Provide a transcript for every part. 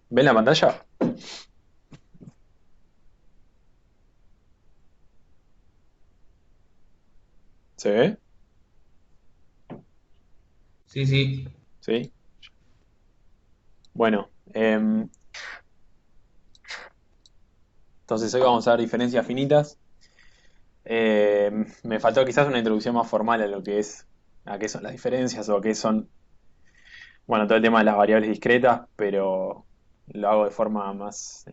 ¿Ven la pantalla? ¿Se ve? Sí, sí. Sí. Bueno, entonces hoy vamos a ver diferencias finitas. Me faltó quizás una introducción más formal a lo que es, a qué son las diferencias o a qué son, bueno, todo el tema de las variables discretas, pero lo hago de forma más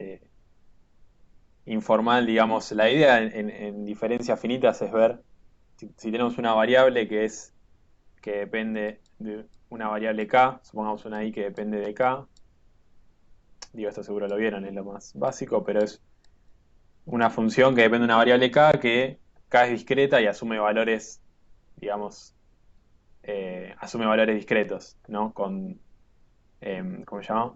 informal, digamos. La idea en diferencias finitas es ver si tenemos una variable que depende de una variable k, supongamos una i que depende de k. Digo, esto seguro lo vieron, es lo más básico, pero es una función que depende de una variable k, que k es discreta y asume valores, digamos, asume valores discretos, ¿no? ¿Cómo se llama?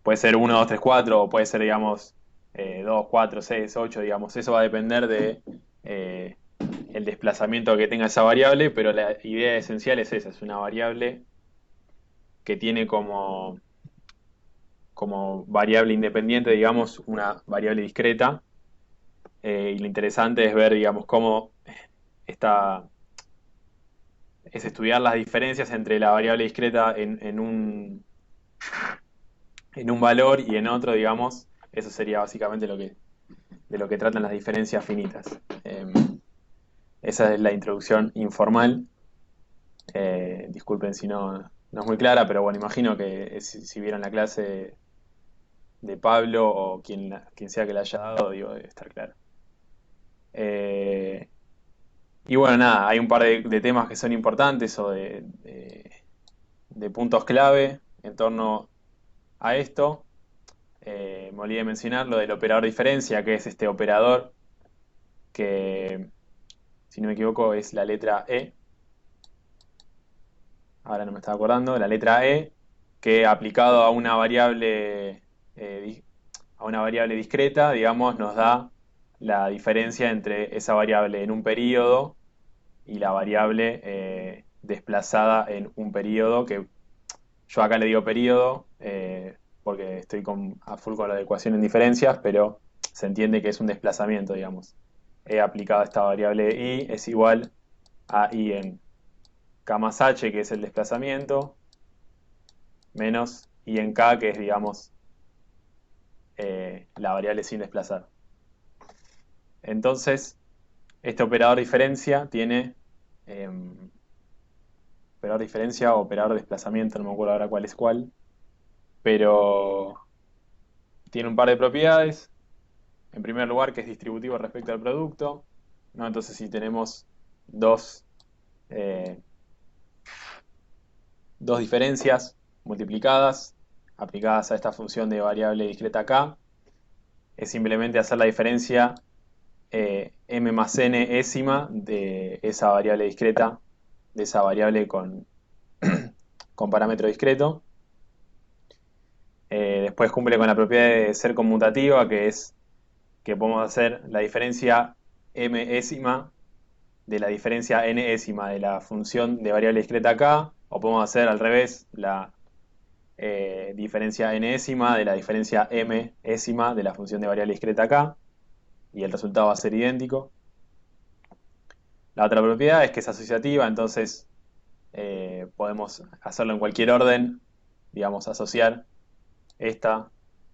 Puede ser uno 2 3 4 o puede ser, digamos, 2, 4, 6, 8, digamos. Eso va a depender de el desplazamiento que tenga esa variable, pero la idea esencial es esa, es una variable que tiene como variable independiente, digamos, una variable discreta. Y lo interesante es ver, digamos, cómo esta, es estudiar las diferencias entre la variable discreta en un valor y en otro, digamos. Eso sería básicamente de lo que tratan las diferencias finitas. Esa es la introducción informal. Disculpen si no es muy clara, pero bueno, imagino que si vieron la clase de Pablo o quien sea que la haya dado, digo, debe estar claro. Eh, y bueno, nada, hay un par de temas que son importantes o de puntos clave en torno a esto. Me olvidé de mencionar lo del operador diferencia, que es este operador que, si no me equivoco, es la letra E. Ahora no me estaba acordando. La letra E, que aplicado a una variable discreta, digamos, nos da la diferencia entre esa variable en un periodo y la variable desplazada en un periodo, que yo acá le digo periodo, porque estoy a full con la ecuación en diferencias, pero se entiende que es un desplazamiento, digamos. He aplicado esta variable i es igual a i en k más h, que es el desplazamiento, menos i en k, que es, digamos, la variable sin desplazar. Entonces, este operador diferencia tiene operador diferencia o operador desplazamiento, no me acuerdo ahora cuál es cuál, pero tiene un par de propiedades. En primer lugar, que es distributivo respecto al producto, ¿no? Entonces, si tenemos dos, eh, dos diferencias multiplicadas, aplicadas a esta función de variable discreta k, es simplemente hacer la diferencia m más n ésima de esa variable discreta, de esa variable con parámetro discreto. Después cumple con la propiedad de ser conmutativa, que es que podemos hacer la diferencia m ésima de la diferencia n-ésima de la función de variable discreta k, o podemos hacer al revés, la diferencia n-ésima de la diferencia m-ésima de la función de variable discreta k, y el resultado va a ser idéntico. La otra propiedad es que es asociativa, entonces podemos hacerlo en cualquier orden, digamos, asociar esta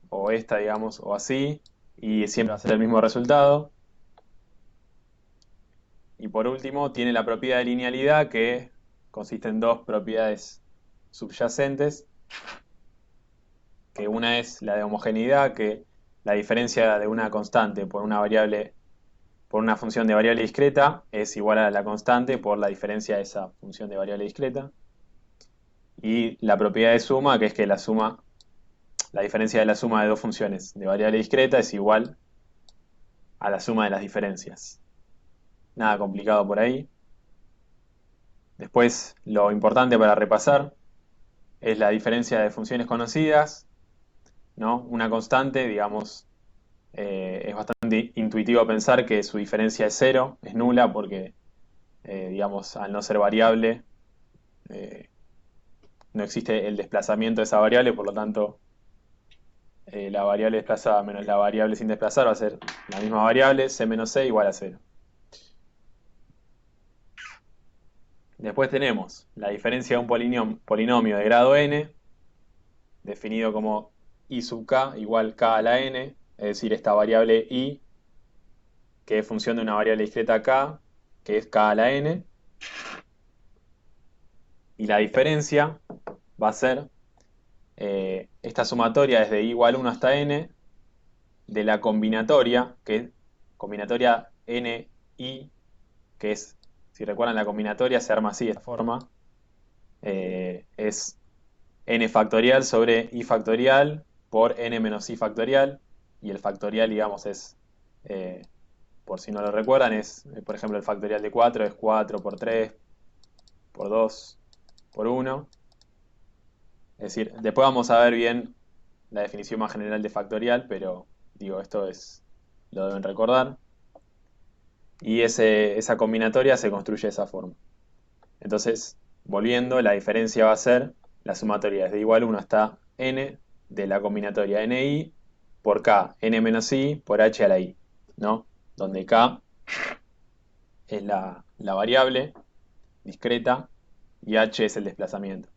o esta, digamos, o así, y siempre va a ser el mismo resultado. Y por último, tiene la propiedad de linealidad, que consiste en dos propiedades subyacentes, que una es la de homogeneidad, que la diferencia de una constante por una variable, por una función de variable discreta es igual a la constante por la diferencia de esa función de variable discreta. Y la propiedad de suma, que es que la diferencia de la suma de dos funciones de variable discreta es igual a la suma de las diferencias. Nada complicado por ahí. Después, lo importante para repasar es la diferencia de funciones conocidas, ¿no? Una constante, digamos, es bastante intuitivo pensar que su diferencia es cero, es nula, porque, digamos, al no ser variable, eh, no existe el desplazamiento de esa variable, por lo tanto, la variable desplazada menos la variable sin desplazar va a ser la misma variable, c menos c igual a 0. Después tenemos la diferencia de un polinomio de grado n, definido como i sub k igual k a la n, es decir, esta variable i, que es función de una variable discreta k, que es k a la n, y la diferencia va a ser esta sumatoria desde i igual 1 hasta n, de la combinatoria, que es combinatoria n, i, que es, si recuerdan la combinatoria, se arma así, de esta forma, es n factorial sobre i factorial por n menos i factorial, y el factorial, digamos, es, por si no lo recuerdan, es, por ejemplo, el factorial de 4 es 4 por 3, por 2, por 1. Es decir, después vamos a ver bien la definición más general de factorial, pero digo, esto es, lo deben recordar. Y esa combinatoria se construye de esa forma. Entonces, volviendo, la diferencia va a ser la sumatoria desde igual 1 hasta n de la combinatoria ni por k, n menos i por h a la i, ¿no? Donde k es la variable discreta y h es el desplazamiento.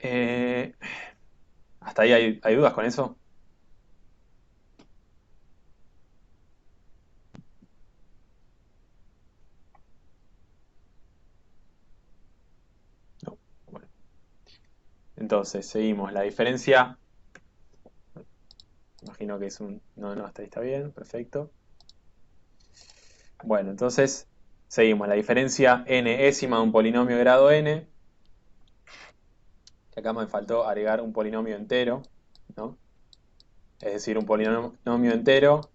Eh, ¿Hasta ahí hay dudas con eso? No. Bueno. Entonces, seguimos. La diferencia, imagino que es un... No, no, hasta ahí está bien, perfecto. Bueno, entonces, seguimos. La diferencia n-ésima de un polinomio de grado n, que acá me faltó agregar un polinomio entero, ¿no? Es decir, un polinomio entero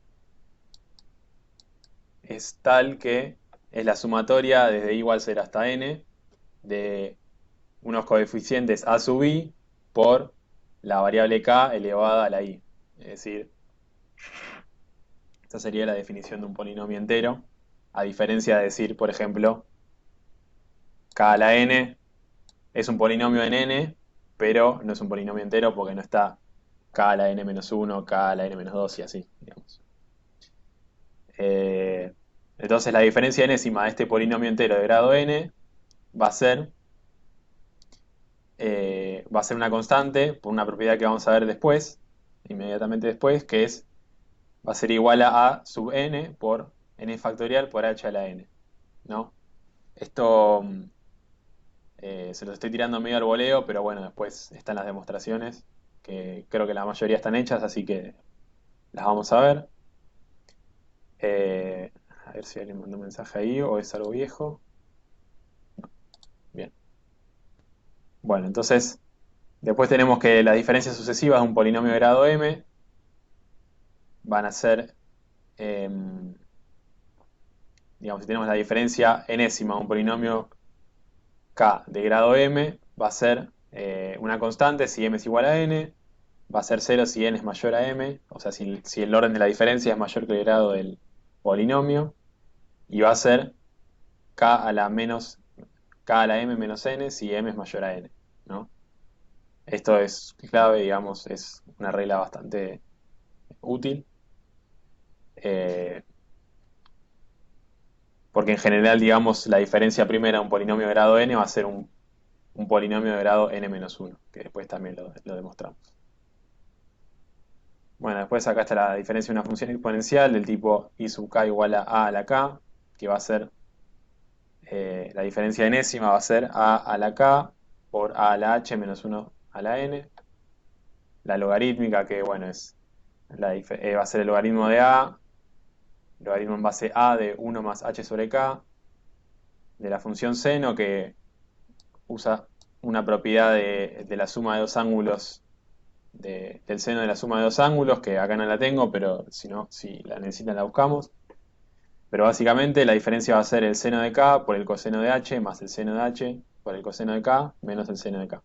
es tal que es la sumatoria desde i igual 0 hasta n de unos coeficientes a sub i por la variable k elevada a la i. Es decir, esta sería la definición de un polinomio entero, a diferencia de decir, por ejemplo, k a la n es un polinomio en n, pero no es un polinomio entero porque no está k a la n menos 1, k a la n menos 2 y así, digamos. Eh, entonces la diferencia enésima de este polinomio entero de grado n va a ser, una constante por una propiedad que vamos a ver después, inmediatamente después, que es, va a ser igual a sub n por n factorial por h a la n, ¿no? Esto se los estoy tirando medio al voleo, pero bueno, después están las demostraciones, que creo que la mayoría están hechas, así que las vamos a ver. A ver si alguien mandó un mensaje ahí o es algo viejo. Bien. Bueno, entonces, después tenemos que las diferencias sucesivas de un polinomio de grado m van a ser, digamos, si tenemos la diferencia enésima de un polinomio k de grado m, va a ser una constante si m es igual a n, va a ser 0 si n es mayor a m, o sea, si el orden de la diferencia es mayor que el grado del polinomio, y va a ser k a la m menos n si m es mayor a n, ¿no? Esto es clave, digamos, es una regla bastante útil, eh, porque en general, digamos, la diferencia primera de un polinomio de grado n va a ser un polinomio de grado n menos 1, que después también lo demostramos. Bueno, después acá está la diferencia de una función exponencial del tipo i sub k igual a la k, que va a ser, la diferencia enésima va a ser a la k por a la h menos 1 a la n. La logarítmica, que bueno, va a ser el logaritmo de a, logaritmo en base a de 1 más h sobre k, de la función seno, que usa una propiedad de la suma de dos ángulos, del seno de la suma de dos ángulos, que acá no la tengo, pero si no, si la necesitan la buscamos. Pero básicamente la diferencia va a ser el seno de k por el coseno de h más el seno de h por el coseno de k menos el seno de k.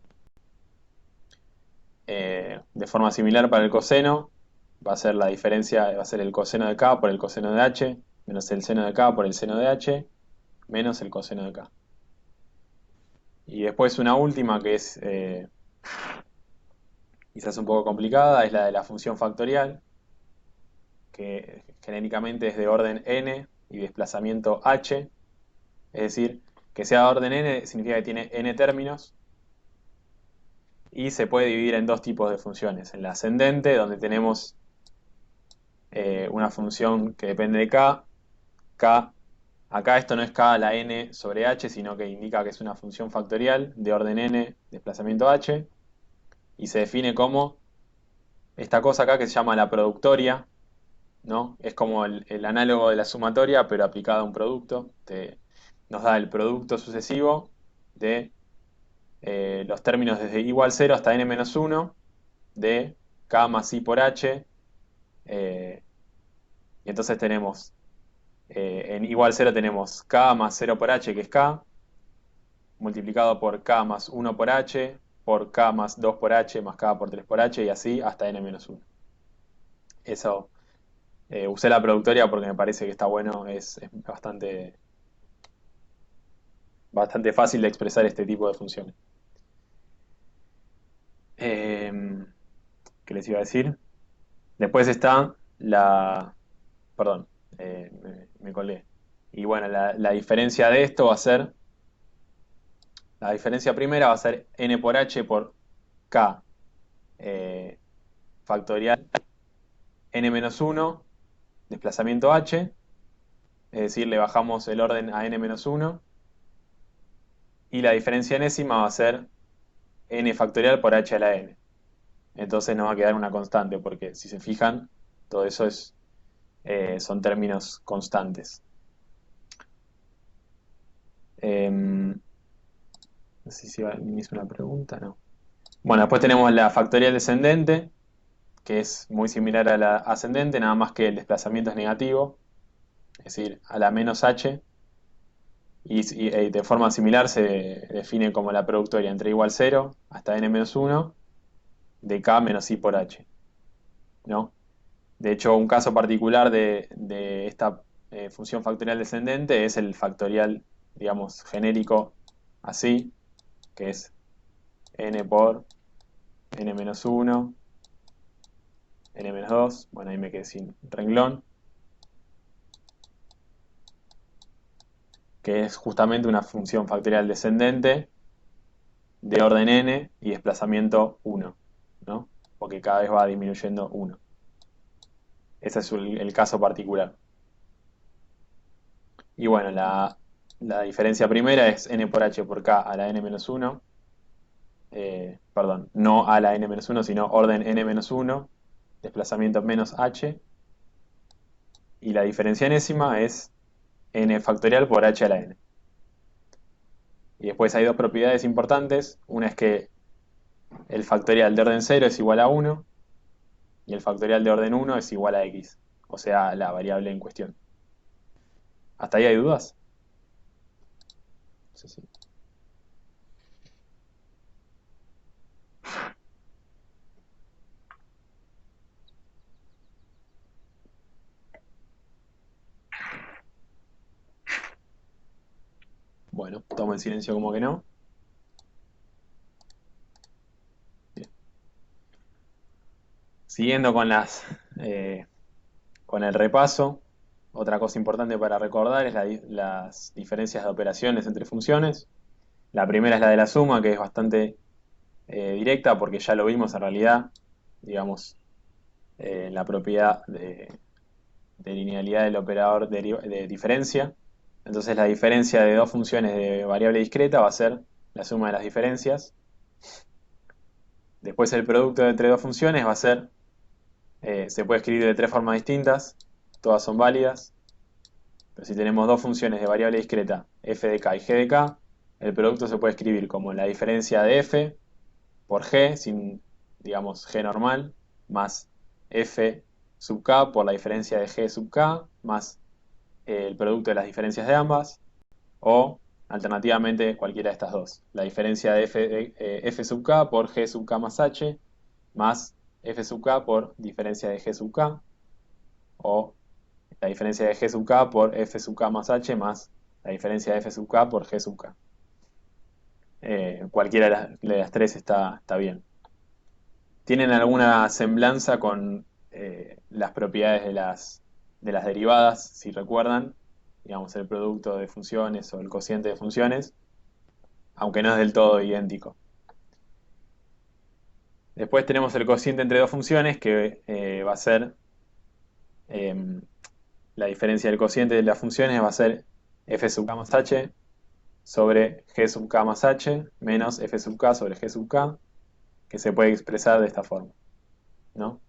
De forma similar para el coseno, va a ser la diferencia, va a ser el coseno de k por el coseno de h menos el seno de k por el seno de h menos el coseno de k. Y después una última que es quizás un poco complicada, es la de la función factorial, que genéricamente es de orden n y desplazamiento h, es decir, que sea de orden n significa que tiene n términos y se puede dividir en dos tipos de funciones. En la ascendente, donde tenemos una función que depende de k, acá esto no es k a la n sobre h, sino que indica que es una función factorial de orden n, desplazamiento h, y se define como esta cosa acá que se llama la productoria, ¿no? Es como el análogo de la sumatoria, pero aplicado a un producto. Nos da el producto sucesivo de los términos desde igual 0 hasta n-1 de k más i por h. Y entonces tenemos, en igual 0 tenemos k más 0 por h, que es k, multiplicado por k más 1 por k más 2 por h, más k por 3 por h, y así hasta n-1. Eso, usé la productoria porque me parece que está bueno, es bastante fácil de expresar este tipo de funciones. ¿Qué les iba a decir? Después está la... Perdón, me colgué. Y bueno, la diferencia de esto va a ser... La diferencia primera va a ser n por h por k factorial n-1 desplazamiento h. Es decir, le bajamos el orden a n-1. Y la diferencia enésima va a ser n factorial por h a la n. Entonces nos va a quedar una constante, porque si se fijan, todo eso son términos constantes. No sé si me hizo una pregunta, no. Bueno, después tenemos la factorial descendente, que es muy similar a la ascendente, nada más que el desplazamiento es negativo, es decir, a la menos h, y de forma similar se define como la productoria entre igual 0 hasta n-1 de k menos i por h, ¿no? De hecho, un caso particular de esta función factorial descendente es el factorial, digamos, genérico así, que es n por n-1, n-2, bueno, ahí me quedé sin renglón, que es justamente una función factorial descendente de orden n y desplazamiento 1, ¿no? Porque cada vez va disminuyendo 1. Ese es el caso particular. Y bueno, la diferencia primera es n por h por k a la n-1. Perdón, no a la n-1, sino orden n-1, desplazamiento menos h. Y la diferencia enésima es n factorial por h a la n. Y después hay dos propiedades importantes. Una es que el factorial de orden 0 es igual a 1 y el factorial de orden 1 es igual a x, o sea, la variable en cuestión. ¿Hasta ahí hay dudas? No sé si... Bueno, tomo el silencio como que no. Bien. Siguiendo con el repaso, otra cosa importante para recordar es las diferencias de operaciones entre funciones. La primera es la de la suma, que es bastante directa porque ya lo vimos en realidad, digamos, la propiedad de linealidad del operador de diferencia. Entonces la diferencia de dos funciones de variable discreta va a ser la suma de las diferencias. Después el producto entre dos funciones va a ser, se puede escribir de tres formas distintas, todas son válidas. Pero si tenemos dos funciones de variable discreta, f de k y g de k, el producto se puede escribir como la diferencia de f por g, sin, digamos, g normal, más f sub k por la diferencia de g sub k, más el producto de las diferencias de ambas, o alternativamente cualquiera de estas dos. La diferencia de f sub k por g sub k más h, más f sub k por diferencia de g sub k, o la diferencia de g sub k por f sub k más h, más la diferencia de f sub k por g sub k. Cualquiera de las tres está bien. tienen alguna semblanza con las propiedades de las derivadas, si recuerdan, digamos, el producto de funciones o el cociente de funciones, aunque no es del todo idéntico. Después tenemos el cociente entre dos funciones, que va a ser eh, la diferencia del cociente de las funciones va a ser f sub k más h sobre g sub k más h menos f sub k sobre g sub k, que se puede expresar de esta forma, ¿no?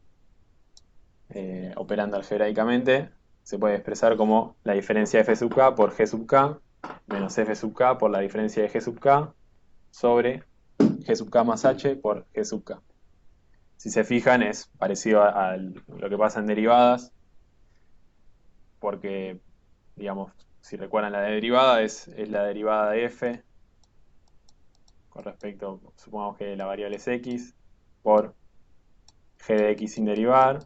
Operando algebraicamente, se puede expresar como la diferencia de f sub k por g sub k menos f sub k por la diferencia de g sub k sobre g sub k más h por g sub k. Si se fijan, es parecido a lo que pasa en derivadas, porque, digamos, si recuerdan la derivada, es la derivada de f con respecto, supongamos que la variable es x, por g de x sin derivar,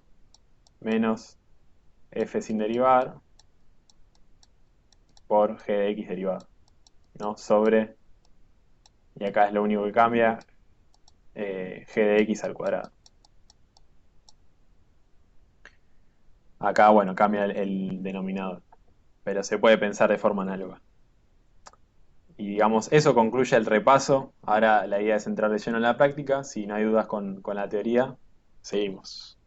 menos f sin derivar, por g de x derivado, ¿no? Sobre, y acá es lo único que cambia, g de x al cuadrado. Acá, bueno, cambia el denominador, pero se puede pensar de forma análoga. Y digamos, eso concluye el repaso. Ahora la idea es entrar de lleno en la práctica. Si no hay dudas con la teoría, seguimos.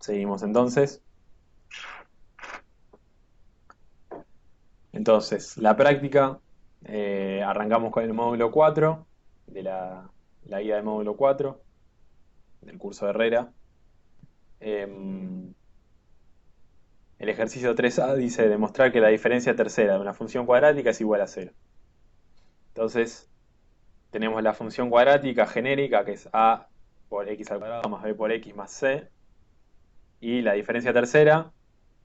Seguimos entonces. Entonces, la práctica, arrancamos con el módulo 4, de la guía del módulo 4, del curso de Herrera. El ejercicio 3A dice demostrar que la diferencia tercera de una función cuadrática es igual a 0. Entonces, tenemos la función cuadrática genérica, que es a por x al cuadrado más b por x más c. Y la diferencia tercera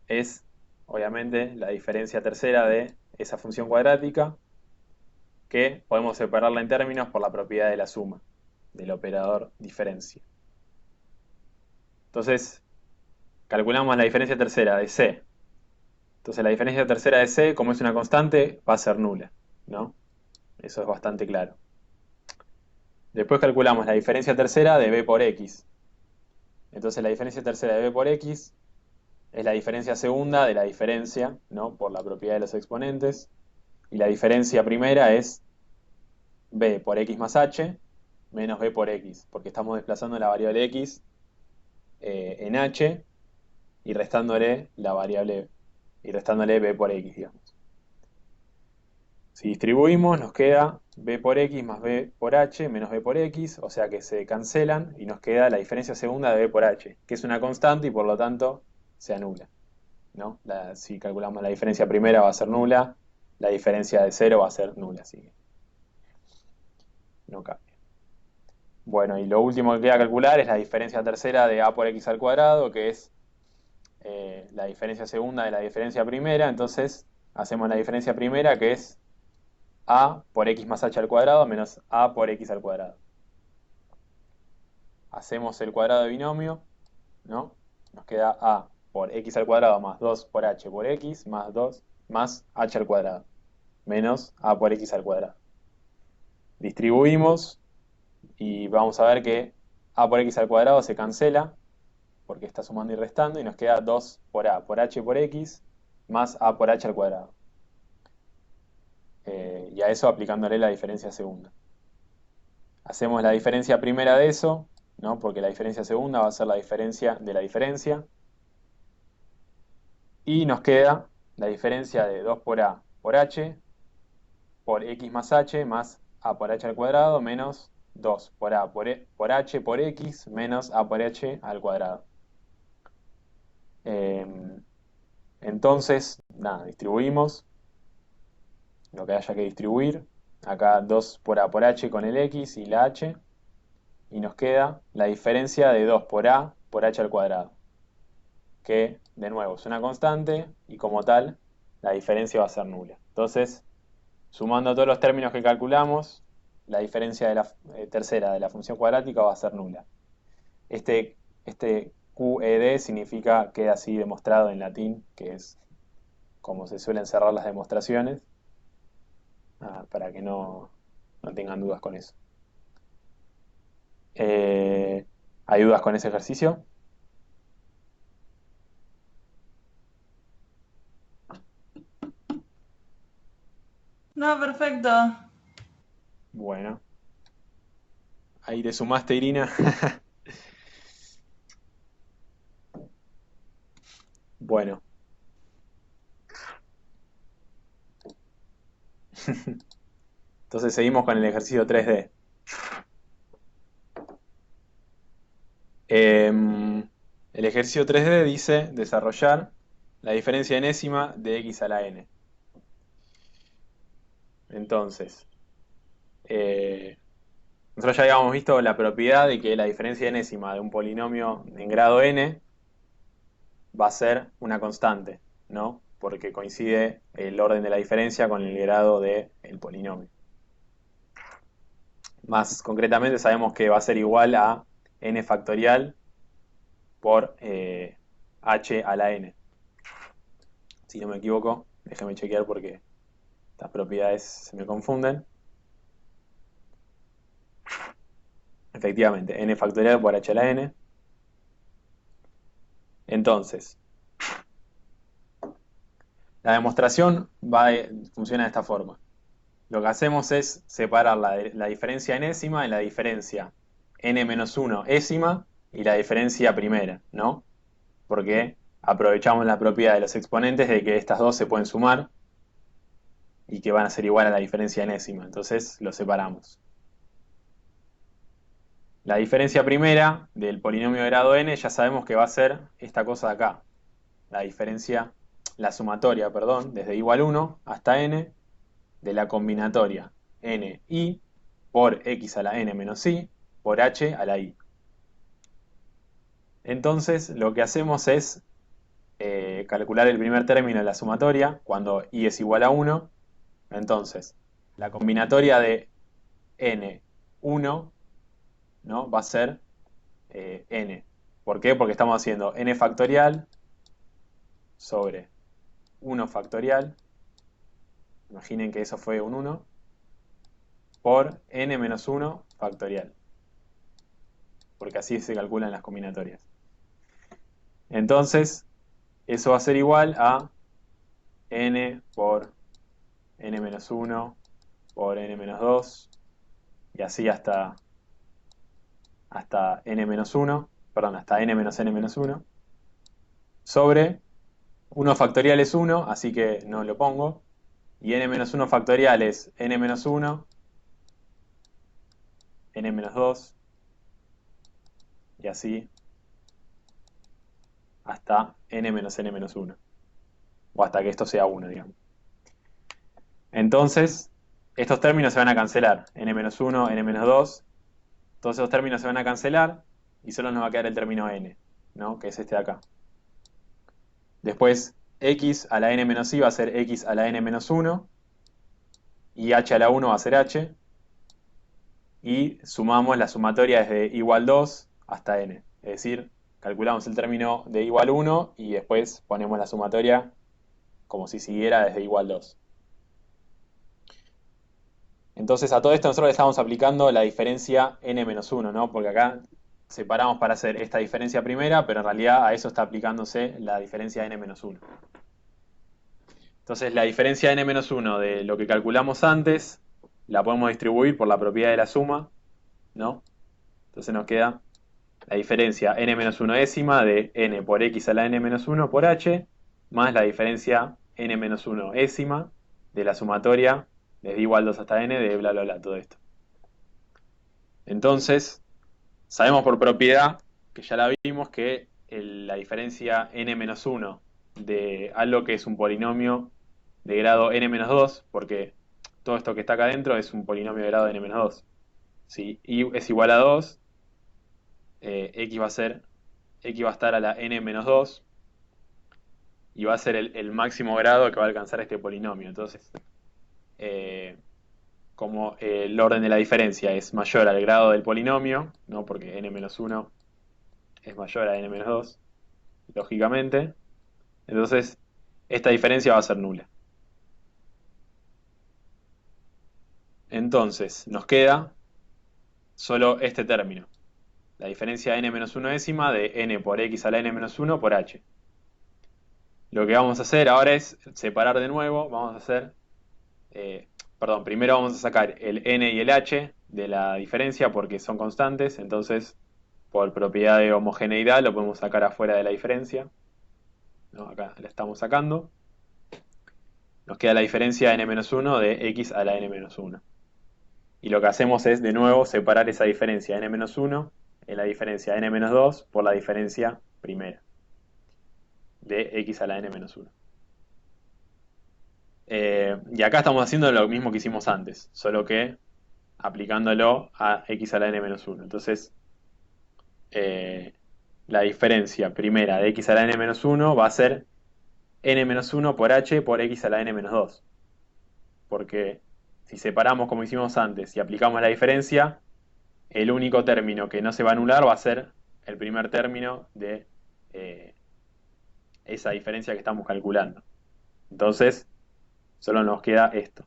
es, obviamente, la diferencia tercera de esa función cuadrática, que podemos separarla en términos por la propiedad de la suma, del operador diferencia. Entonces, calculamos la diferencia tercera de c. Entonces, la diferencia tercera de c, como es una constante, va a ser nula, ¿no? Eso es bastante claro. Después calculamos la diferencia tercera de b por x. Entonces, la diferencia tercera de b por x es la diferencia segunda de la diferencia, ¿no? Por la propiedad de los exponentes. Y la diferencia primera es b por x más h menos b por x, porque estamos desplazando la variable x en h y restándole la variable y restándole b por x, digamos. Si distribuimos, nos queda b por x más b por h menos b por x, o sea que se cancelan y nos queda la diferencia segunda de b por h, que es una constante y por lo tanto se anula, ¿no? Si calculamos la diferencia primera va a ser nula, la diferencia de 0 va a ser nula, así que no cambia. Bueno, y lo último que queda calcular es la diferencia tercera de a por x al cuadrado, que es la diferencia segunda de la diferencia primera. Entonces hacemos la diferencia primera, que es a por x más h al cuadrado menos a por x al cuadrado. Hacemos el cuadrado de binomio, ¿no? Nos queda a por x al cuadrado más 2 por h por x más 2 más h al cuadrado menos a por x al cuadrado. Distribuimos y vamos a ver que a por x al cuadrado se cancela porque está sumando y restando y nos queda 2 por a por h por x más a por h al cuadrado. Y a eso aplicándole la diferencia segunda. Hacemos la diferencia primera de eso, ¿no? Porque la diferencia segunda va a ser la diferencia de la diferencia. Y nos queda la diferencia de 2 por a por h por x más h más a por h al cuadrado menos 2 por a por h por x menos a por h al cuadrado. Entonces, nada, distribuimos lo que haya que distribuir. Acá 2 por a por h con el x y la h. Y nos queda la diferencia de 2 por a por h al cuadrado, que de nuevo es una constante y como tal la diferencia va a ser nula. Entonces, sumando todos los términos que calculamos, la diferencia de la tercera de la función cuadrática va a ser nula. Este QED significa queda así demostrado en latín, que es como se suelen cerrar las demostraciones, para que no tengan dudas con eso. Eh, ¿Hay dudas con ese ejercicio? No, perfecto. Bueno, ahí te sumaste, Irina. Bueno, entonces seguimos con el ejercicio 3D. El ejercicio 3D dice desarrollar la diferencia enésima de x a la n. Entonces, eh, nosotros ya habíamos visto la propiedad de que la diferencia enésima de un polinomio en grado n va a ser una constante, ¿no? Porque coincide el orden de la diferencia con el grado del polinomio. Más concretamente sabemos que va a ser igual a n factorial por h a la n. Si no me equivoco, déjame chequear porque estas propiedades se me confunden. Efectivamente, n factorial por h a la n. Entonces, la demostración funciona de esta forma. Lo que hacemos es separar la diferencia enésima en la diferencia n-1 ésima y la diferencia primera, ¿no? Porque aprovechamos la propiedad de los exponentes de que estas dos se pueden sumar y que van a ser igual a la diferencia enésima. Entonces lo separamos. La diferencia primera del polinomio de grado n ya sabemos que va a ser esta cosa de acá. La sumatoria, perdón, desde igual 1 hasta n de la combinatoria ni por x a la n menos i por h a la i. Entonces lo que hacemos es calcular el primer término de la sumatoria cuando i es igual a 1. Entonces, la combinatoria de n1, ¿no? Va a ser n. ¿Por qué? Porque estamos haciendo n factorial sobre 1 factorial. Imaginen que eso fue un 1 por n menos 1 factorial. Porque así se calculan las combinatorias. Entonces, eso va a ser igual a n por n menos 1 por n menos 2 y así hasta n menos 1, perdón, hasta n menos n menos 1 sobre 1 factorial es 1, así que no lo pongo, y n menos 1 factorial es n menos 1, n menos 2 y así hasta n menos n menos 1, o hasta que esto sea 1, digamos. Entonces, estos términos se van a cancelar, n menos 1, n menos 2, todos esos términos se van a cancelar y solo nos va a quedar el término n, ¿no? Que es este de acá. Después, x a la n menos i va a ser x a la n menos 1 y h a la 1 va a ser h y sumamos la sumatoria desde igual 2 hasta n. Es decir, calculamos el término de igual 1 y después ponemos la sumatoria como si siguiera desde igual 2. Entonces a todo esto nosotros le estamos aplicando la diferencia n-1, ¿no? Porque acá separamos para hacer esta diferencia primera, pero en realidad a eso está aplicándose la diferencia n-1. Entonces la diferencia n-1 de lo que calculamos antes la podemos distribuir por la propiedad de la suma, ¿no? Entonces nos queda la diferencia n-1 ésima de n por x a la n-1 por h más la diferencia n-1 ésima de la sumatoria desde igual 2 hasta n de bla bla bla, todo esto. Entonces, sabemos por propiedad, que ya la vimos, que la diferencia n-1 de algo que es un polinomio de grado n-2, porque todo esto que está acá adentro es un polinomio de grado n-2. Si i es igual a 2, x va a estar a la n-2 y va a ser el máximo grado que va a alcanzar este polinomio. Entonces, eh, como el orden de la diferencia es mayor al grado del polinomio, ¿no? Porque n-1 es mayor a n menos 2, lógicamente. Entonces, esta diferencia va a ser nula. Entonces, nos queda solo este término. La diferencia de n menos 1 décima de n por x a la n menos 1 por h. Lo que vamos a hacer ahora es separar de nuevo. Vamos a hacer, perdón, primero vamos a sacar el n y el h de la diferencia porque son constantes. Entonces, por propiedad de homogeneidad, lo podemos sacar afuera de la diferencia. ¿No? Acá la estamos sacando. Nos queda la diferencia de n menos 1 de x a la n menos 1. Y lo que hacemos es, de nuevo, separar esa diferencia de n menos 1 en la diferencia de n menos 2 por la diferencia primera de x a la n menos 1. Y acá estamos haciendo lo mismo que hicimos antes, solo que aplicándolo a x a la n menos 1. Entonces, eh, la diferencia primera de x a la n menos 1 va a ser n menos 1 por h por x a la n menos 2. Porque si separamos como hicimos antes y aplicamos la diferencia, el único término que no se va a anular va a ser el primer término de esa diferencia que estamos calculando. Entonces, solo nos queda esto.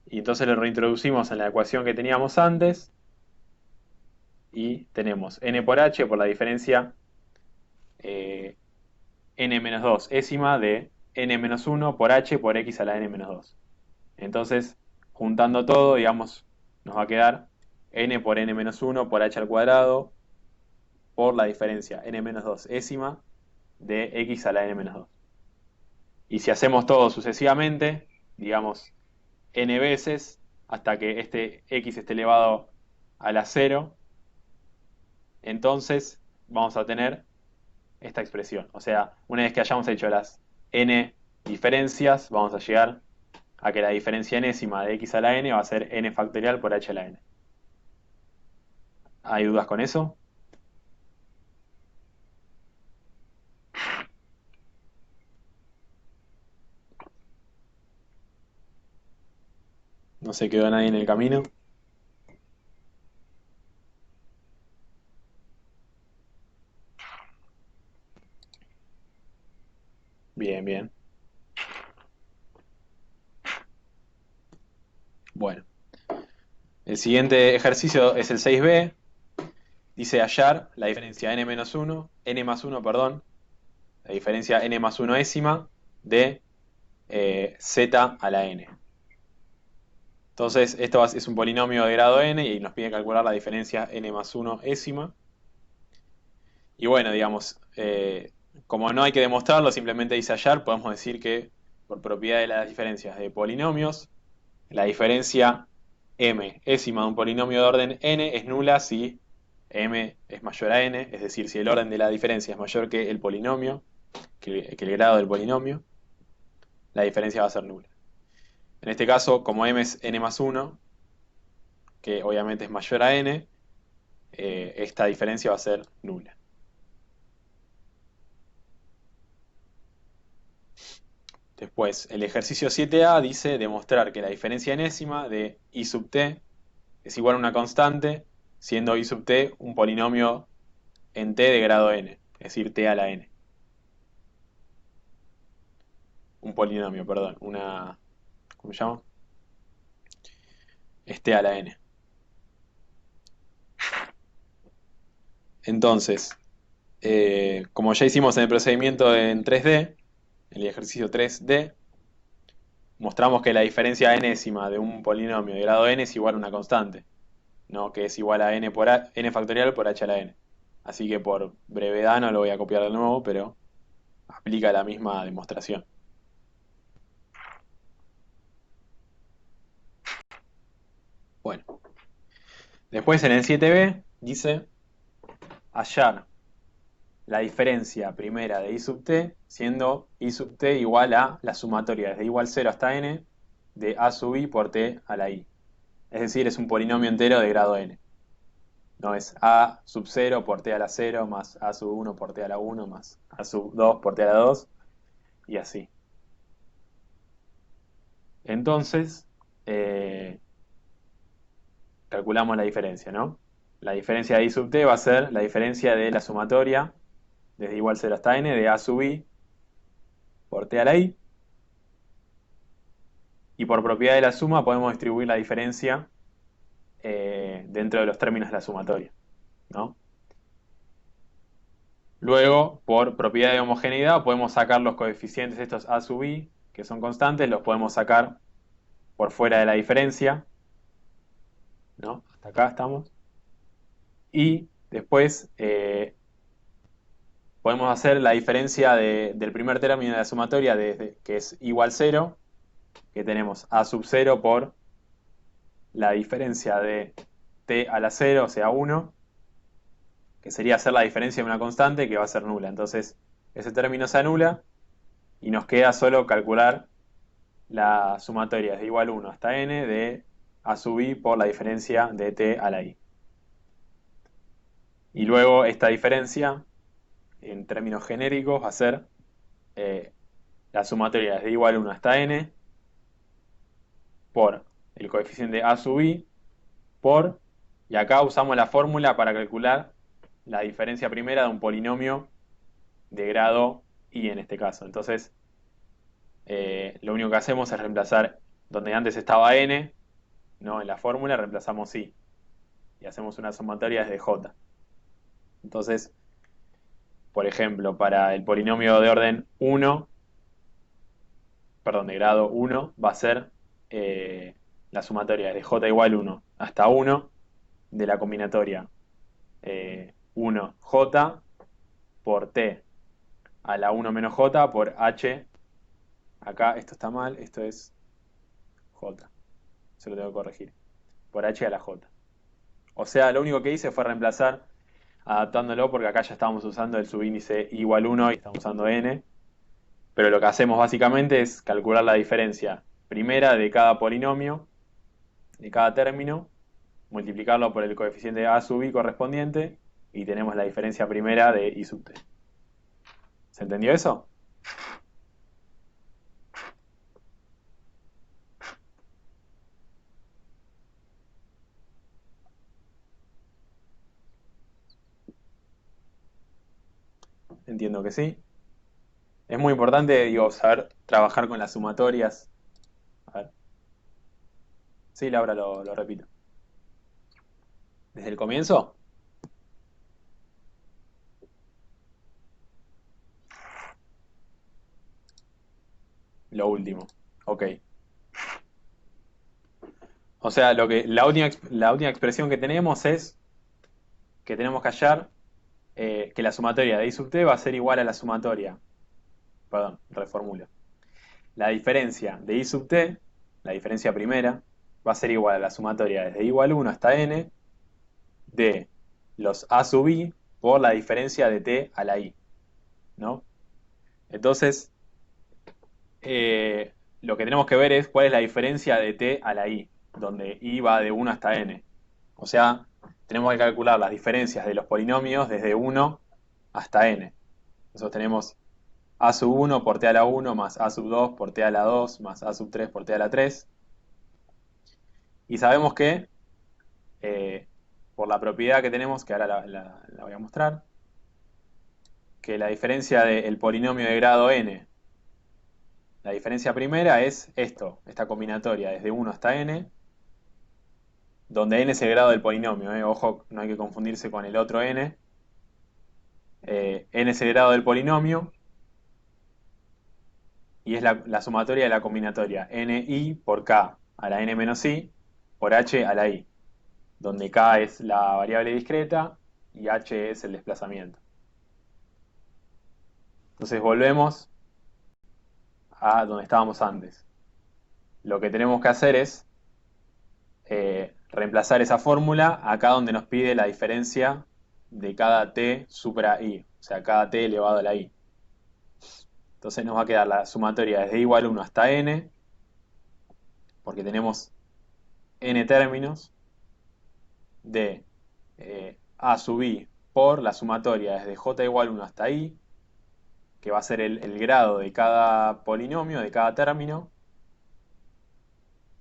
Y entonces lo reintroducimos en la ecuación que teníamos antes y tenemos n por h por la diferencia n menos 2 ésima de n menos 1 por h por x a la n menos 2. Entonces, juntando todo, digamos, nos va a quedar n por n menos 1 por h al cuadrado por la diferencia n menos 2 ésima de x a la n menos 2. Y si hacemos todo sucesivamente, digamos, n veces, hasta que este x esté elevado a la 0, entonces vamos a tener esta expresión. O sea, una vez que hayamos hecho las n diferencias, vamos a llegar a que la diferencia enésima de x a la n va a ser n factorial por h a la n. ¿Hay dudas con eso? ¿No se quedó nadie en el camino? Bien, bien. Bueno, el siguiente ejercicio es el 6b. Dice hallar la diferencia n menos 1, n más 1, perdón, la diferencia n más 1 ésima de z a la n. Entonces, esto es un polinomio de grado n y nos pide calcular la diferencia n más 1 ésima. Y bueno, digamos, como no hay que demostrarlo, simplemente dice hallar, podemos decir que por propiedad de las diferencias de polinomios, la diferencia m ésima de un polinomio de orden n es nula si m es mayor a n, es decir, si el orden de la diferencia es mayor que el polinomio, que el grado del polinomio, la diferencia va a ser nula. En este caso, como m es n más 1, que obviamente es mayor a n, esta diferencia va a ser nula. Después, el ejercicio 7a dice demostrar que la diferencia enésima de i sub t es igual a una constante, siendo i sub t un polinomio en t de grado n, es decir, t a la n. Un polinomio, perdón, ¿cómo se llama? Es t a la n. Entonces, como ya hicimos en el procedimiento en 3D, el ejercicio 3D, mostramos que la diferencia enésima de un polinomio de grado n es igual a una constante, ¿no? Que es igual a n por n factorial por h a la n. Así que por brevedad no lo voy a copiar de nuevo, pero aplica la misma demostración. Bueno, después en el 7b dice hallar la diferencia primera de i sub t, siendo i sub t igual a la sumatoria desde igual 0 hasta n de a sub i por t a la i. Es decir, es un polinomio entero de grado n. No es a sub 0 por t a la 0 más a sub 1 por t a la 1 más a sub 2 por t a la 2 y así. Entonces, calculamos la diferencia, ¿no? la diferencia de i sub t va a ser la diferencia de la sumatoria desde igual 0 hasta n de a sub i por t a la i. Y por propiedad de la suma podemos distribuir la diferencia dentro de los términos de la sumatoria, ¿no? Luego, por propiedad de homogeneidad, podemos sacar los coeficientes estos a sub i, que son constantes, los podemos sacar por fuera de la diferencia, ¿no? Hasta acá estamos. Y después podemos hacer la diferencia del primer término de la sumatoria, que es igual 0, que tenemos a sub 0 por la diferencia de t a la 0, o sea 1, que sería hacer la diferencia de una constante que va a ser nula. Entonces, ese término se anula y nos queda solo calcular la sumatoria de igual 1 hasta n de a sub i por la diferencia de t a la i. Y luego esta diferencia, en términos genéricos, va a ser la sumatoria desde igual 1 hasta n por el coeficiente a sub i por, y acá usamos la fórmula para calcular la diferencia primera de un polinomio de grado i en este caso. Entonces, lo único que hacemos es reemplazar donde antes estaba n, ¿no? En la fórmula reemplazamos i y hacemos una sumatoria desde j. Entonces, por ejemplo, para el polinomio de orden 1, perdón, de grado 1, va a ser la sumatoria desde j igual 1 hasta 1 de la combinatoria 1j por t a la 1 menos j por h. Acá esto está mal, esto es j. Se lo tengo que corregir. Por h a la j. O sea, lo único que hice fue reemplazar adaptándolo porque acá ya estábamos usando el subíndice igual 1 y estamos usando n. Pero lo que hacemos básicamente es calcular la diferencia primera de cada polinomio, de cada término, multiplicarlo por el coeficiente a sub i correspondiente y tenemos la diferencia primera de i sub t. ¿Se entendió eso? Entiendo que sí. Es muy importante, digo, saber trabajar con las sumatorias. A ver. Sí, Laura, lo repito. ¿Desde el comienzo? Lo último. Ok. O sea, la última expresión que tenemos es que tenemos que hallar que la sumatoria de i sub t va a ser igual a la sumatoria. Perdón, reformulo. La diferencia de i sub t, la diferencia primera, va a ser igual a la sumatoria desde igual 1 hasta n de los a sub i por la diferencia de t a la i, ¿no? Entonces, lo que tenemos que ver es cuál es la diferencia de t a la i, donde i va de 1 hasta n. O sea, tenemos que calcular las diferencias de los polinomios desde 1 hasta n. Nosotros tenemos a sub 1 por t a la 1 más a sub 2 por t a la 2 más a sub 3 por t a la 3. Y sabemos que, por la propiedad que tenemos, que ahora la voy a mostrar, que la diferencia del polinomio de grado n, la diferencia primera es esta combinatoria desde 1 hasta n, donde n es el grado del polinomio, ojo, no hay que confundirse con el otro n. N es el grado del polinomio y es la sumatoria de la combinatoria ni por k a la n menos i por h a la i, donde k es la variable discreta y h es el desplazamiento. Entonces volvemos a donde estábamos antes. Lo que tenemos que hacer es reemplazar esa fórmula acá donde nos pide la diferencia de cada t supra i, o sea, cada t elevado a la i. Entonces nos va a quedar la sumatoria desde igual 1 hasta n, porque tenemos n términos, de a sub i por la sumatoria desde j igual 1 hasta i, que va a ser el grado de cada polinomio, de cada término,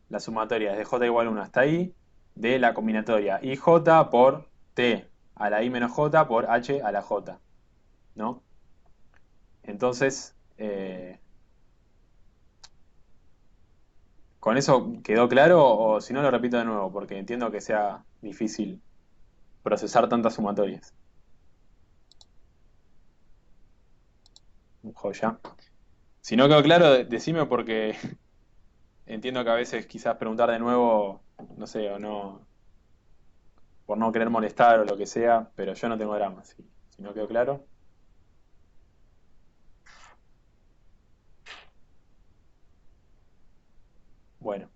la sumatoria desde j igual 1 hasta i, de la combinatoria ij por t a la i menos j por h a la j, ¿no? Entonces, ¿con eso quedó claro o si no lo repito de nuevo? Porque entiendo que sea difícil procesar tantas sumatorias. Joya. Si no quedó claro, decime porque entiendo que a veces quizás preguntar de nuevo, no sé, o no, por no querer molestar o lo que sea, pero yo no tengo drama. Si no quedó claro, bueno,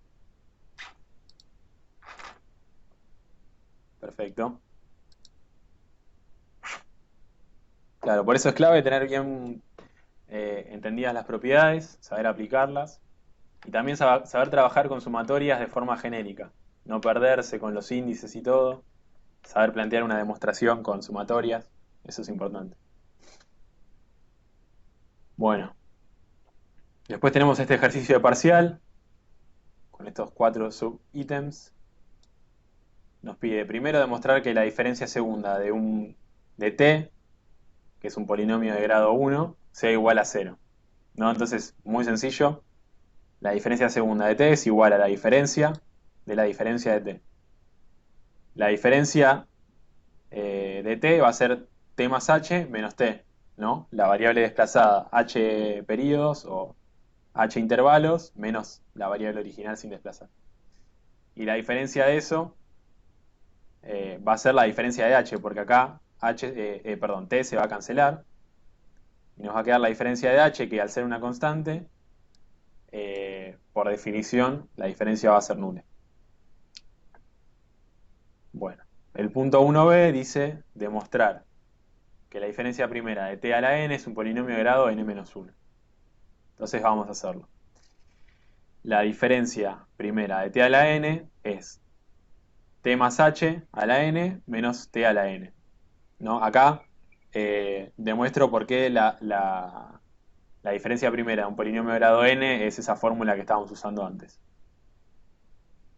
perfecto. Claro, por eso es clave tener bien entendidas las propiedades, saber aplicarlas y también saber trabajar con sumatorias de forma genérica, no perderse con los índices y todo, saber plantear una demostración con sumatorias, eso es importante. Bueno, después tenemos este ejercicio de parcial con estos 4 subítems. Nos pide primero demostrar que la diferencia segunda de t, que es un polinomio de grado 1, sea igual a 0, ¿no? Entonces, muy sencillo, la diferencia segunda de t es igual a la diferencia de la diferencia de t. La diferencia de t va a ser t más h menos t, ¿no? La variable desplazada h periodos o h intervalos menos la variable original sin desplazar. Y la diferencia de eso va a ser la diferencia de h, porque acá t se va a cancelar y nos va a quedar la diferencia de h, que al ser una constante, por definición, la diferencia va a ser nula. Bueno, el punto 1b dice demostrar que la diferencia primera de t a la n es un polinomio de grado n-1. Entonces vamos a hacerlo. La diferencia primera de t a la n es t más h a la n menos t a la n, ¿no? Acá demuestro por qué la diferencia primera de un polinomio de grado n es esa fórmula que estábamos usando antes,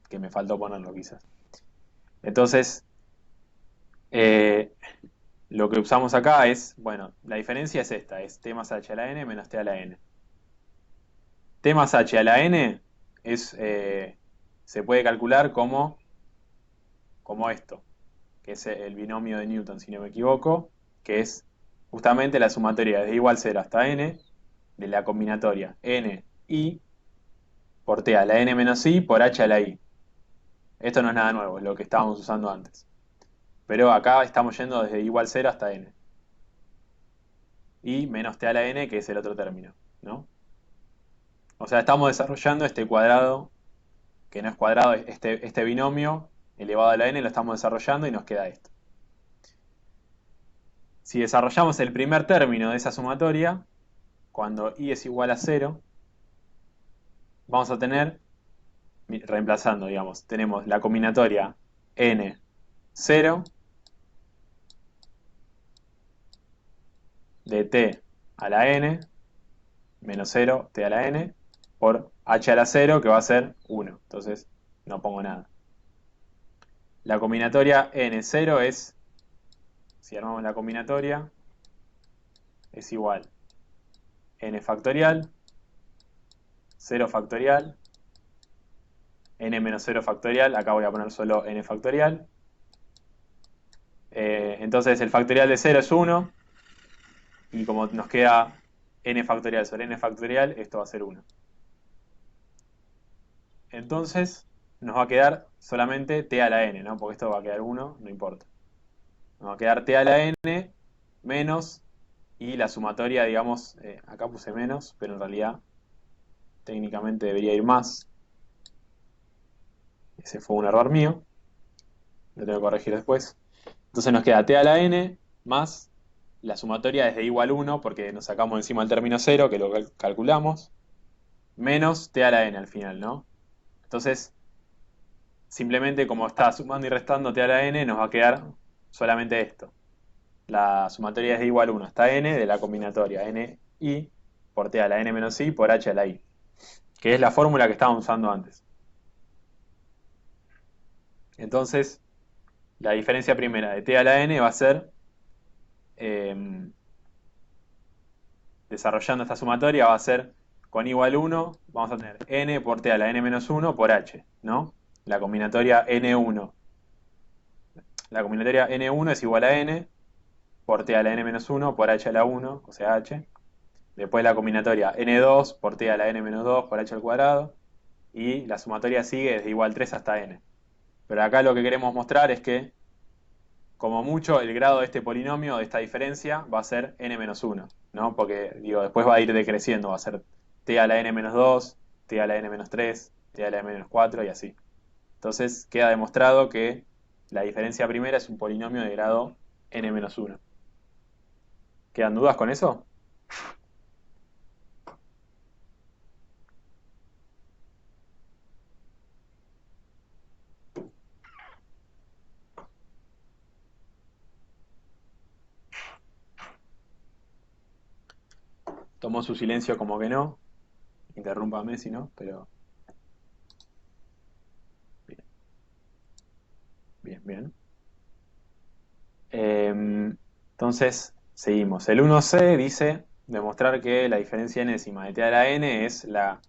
que me faltó ponerlo quizás. Entonces, eh, lo que usamos acá es, bueno, la diferencia es esta, es t más h a la n menos t a la n. T más h a la n se puede calcular como esto, que es el binomio de Newton, si no me equivoco, que es justamente la sumatoria desde igual 0 hasta n de la combinatoria n i por t a la n menos i por h a la i. Esto no es nada nuevo, es lo que estábamos usando antes. Pero acá estamos yendo desde igual 0 hasta n. Y menos t a la n, que es el otro término, ¿no? O sea, estamos desarrollando este cuadrado, que no es cuadrado, este binomio elevado a la n lo estamos desarrollando y nos queda esto. Si desarrollamos el primer término de esa sumatoria, cuando i es igual a 0, vamos a tener, reemplazando, digamos, tenemos la combinatoria n 0 de t a la n menos 0 t a la n por h a la 0, que va a ser 1. Entonces no pongo nada. La combinatoria n0 es, si armamos la combinatoria, es igual n factorial, 0 factorial, n menos 0 factorial, acá voy a poner solo n factorial. Entonces el factorial de 0 es 1, y como nos queda n factorial sobre n factorial, esto va a ser 1. Entonces nos va a quedar solamente t a la n, ¿no? Porque esto va a quedar 1, no importa. Nos va a quedar t a la n menos, y la sumatoria, digamos, acá puse menos, pero en realidad técnicamente debería ir más. Ese fue un error mío, lo tengo que corregir después. Entonces nos queda t a la n más la sumatoria es de igual 1, porque nos sacamos encima el término 0, que lo calculamos, menos t a la n al final, ¿no? Entonces, simplemente como está sumando y restando t a la n, nos va a quedar solamente esto. La sumatoria es de igual 1 hasta n de la combinatoria n i por t a la n menos i por h a la i, que es la fórmula que estábamos usando antes. Entonces, la diferencia primera de t a la n va a ser, em, desarrollando esta sumatoria, va a ser con igual 1, vamos a tener n por t a la n menos 1 por h, ¿no? La combinatoria n1. La combinatoria n1 es igual a n por t a la n menos 1 por h a la 1, o sea h. Después la combinatoria n2 por t a la n menos 2 por h al cuadrado. Y la sumatoria sigue desde igual 3 hasta n. Pero acá lo que queremos mostrar es que, como mucho, el grado de este polinomio, de esta diferencia, va a ser n menos 1, ¿no? Porque, digo, después va a ir decreciendo, va a ser t a la n menos 2, t a la n menos 3, t a la n menos 4 y así. Entonces queda demostrado que la diferencia primera es un polinomio de grado n menos 1. ¿Quedan dudas con eso? Tomó su silencio como que no. Interrúmpame si no, pero... Bien, bien, bien. Entonces, seguimos. El 1c dice demostrar que la diferencia enésima de t a la n es la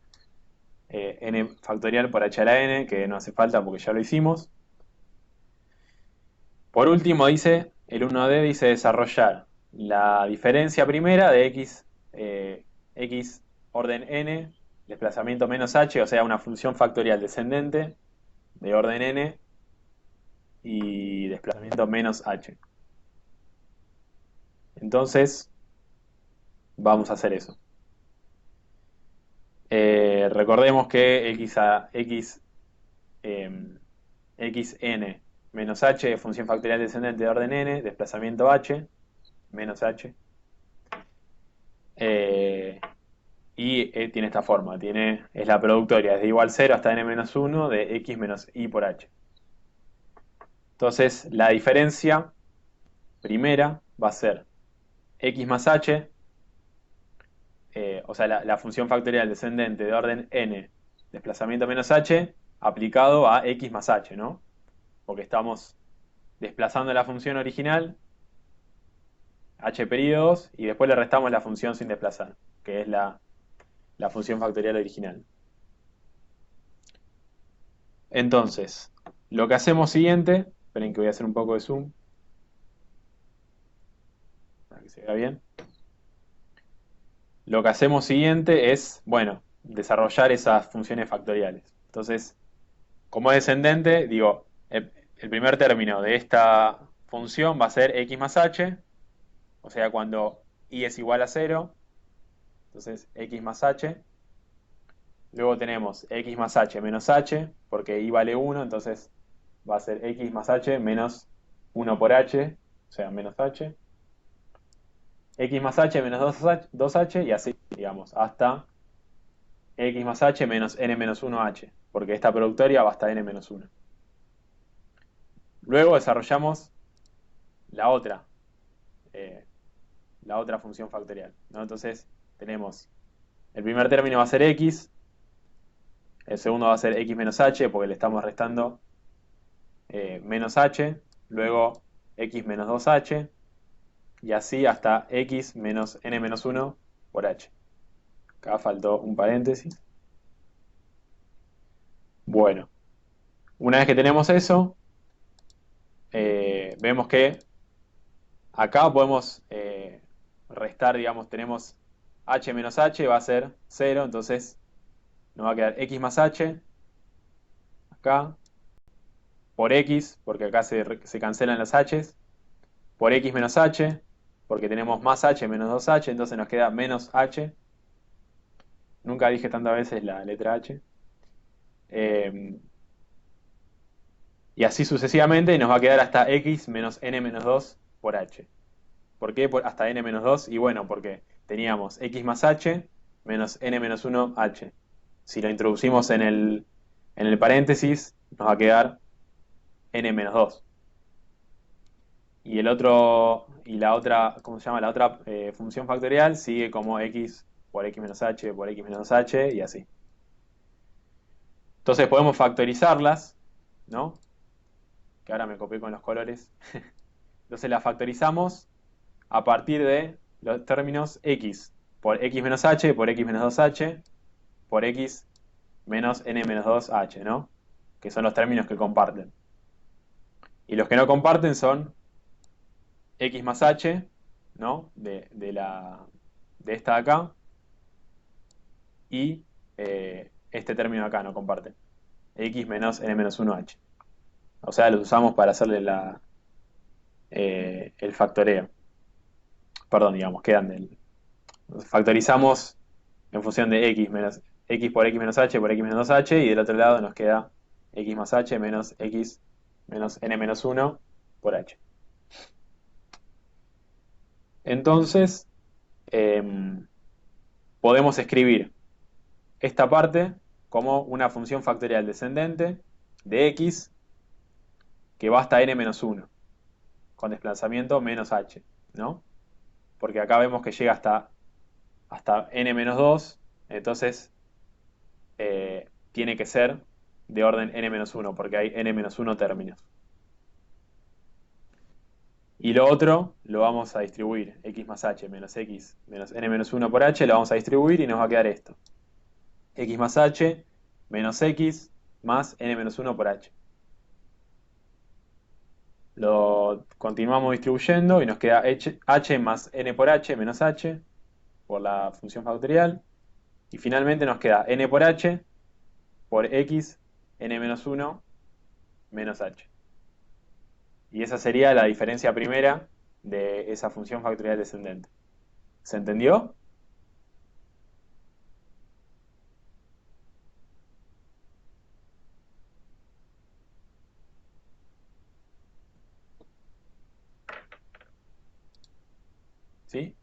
n factorial por h a la n, que no hace falta porque ya lo hicimos. Por último, dice, el 1d dice desarrollar la diferencia primera de x orden n, desplazamiento menos h, o sea, una función factorial descendente de orden n y desplazamiento menos h. Entonces, vamos a hacer eso. Recordemos que xn menos h es función factorial descendente de orden n, desplazamiento h, menos h. Tiene esta forma, es la productoria desde igual 0 hasta n menos 1 de x menos y por h. Entonces, la diferencia primera va a ser x más h, o sea, la función factorial descendente de orden n, desplazamiento menos h, aplicado a x más h, ¿no? Porque estamos desplazando la función original, h periodos, y después le restamos la función sin desplazar, que es la función factorial original. Entonces, lo que hacemos siguiente, esperen que voy a hacer un poco de zoom, para que se vea bien. Lo que hacemos siguiente es, bueno, desarrollar esas funciones factoriales. Entonces, como es descendente, digo, el primer término de esta función va a ser x más h, o sea, cuando y es igual a 0, entonces x más h. Luego tenemos x más h menos h, porque y vale 1, entonces va a ser x más h menos 1 por h, o sea, menos h. X más h menos 2h y así, digamos, hasta x más h menos n menos 1h, porque esta productoria va hasta n menos 1. Luego desarrollamos la otra, eh, la otra función factorial, ¿no? Entonces tenemos, el primer término va a ser x, el segundo va a ser x menos h, porque le estamos restando menos h, luego x menos 2h, y así hasta x menos n menos 1 por h. Acá faltó un paréntesis. Bueno, una vez que tenemos eso, vemos que acá podemos restar, digamos, tenemos h menos h va a ser 0, entonces nos va a quedar x más h, acá, por x, porque acá se cancelan las h's, por x menos h, porque tenemos más h menos 2h, entonces nos queda menos h. Nunca dije tantas veces la letra h. Y así sucesivamente nos va a quedar hasta x menos n menos 2 por h. ¿Por qué hasta n menos 2? Y bueno, porque teníamos x más h menos n menos 1 h. Si lo introducimos en el paréntesis, nos va a quedar n menos 2. Y la otra, ¿cómo se llama? La otra función factorial sigue como x por x menos h por x menos 2h y así. Entonces podemos factorizarlas, ¿no? que ahora me copié con los colores. Entonces la factorizamos a partir de los términos x por x menos h, por x menos 2h, por x menos n menos 2h, ¿no? Que son los términos que comparten. Y los que no comparten son x más h, ¿no? De esta de acá. Y este término de acá no comparte. X menos n menos 1h. O sea, los usamos para hacerle el factoreo. Perdón, digamos, quedan del... Factorizamos en función de x menos x por x menos h por x menos 2h, y del otro lado nos queda x más h menos x menos n menos 1 por h. Entonces, podemos escribir esta parte como una función factorial descendente de x que va hasta n menos 1, con desplazamiento menos h, ¿no? Porque acá vemos que llega hasta n menos 2, entonces tiene que ser de orden n menos 1, porque hay n menos 1 términos. Y lo otro lo vamos a distribuir, x más h menos x menos n menos 1 por h, lo vamos a distribuir y nos va a quedar esto. X más h menos x más n menos 1 por h. Lo continuamos distribuyendo y nos queda h más n por h menos h por la función factorial. Y finalmente nos queda n por h por x n menos 1 menos h. Y esa sería la diferencia primera de esa función factorial descendente. ¿Se entendió? ¿Sí?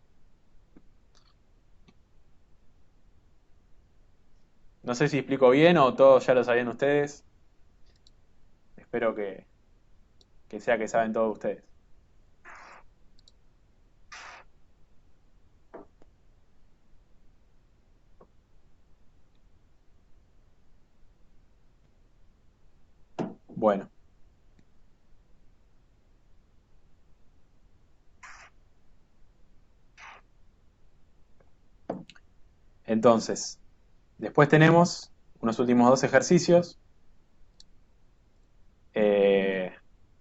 No sé si explico bien o todos ya lo sabían ustedes. Espero que sea que saben todos ustedes. Bueno, entonces, después tenemos unos últimos dos ejercicios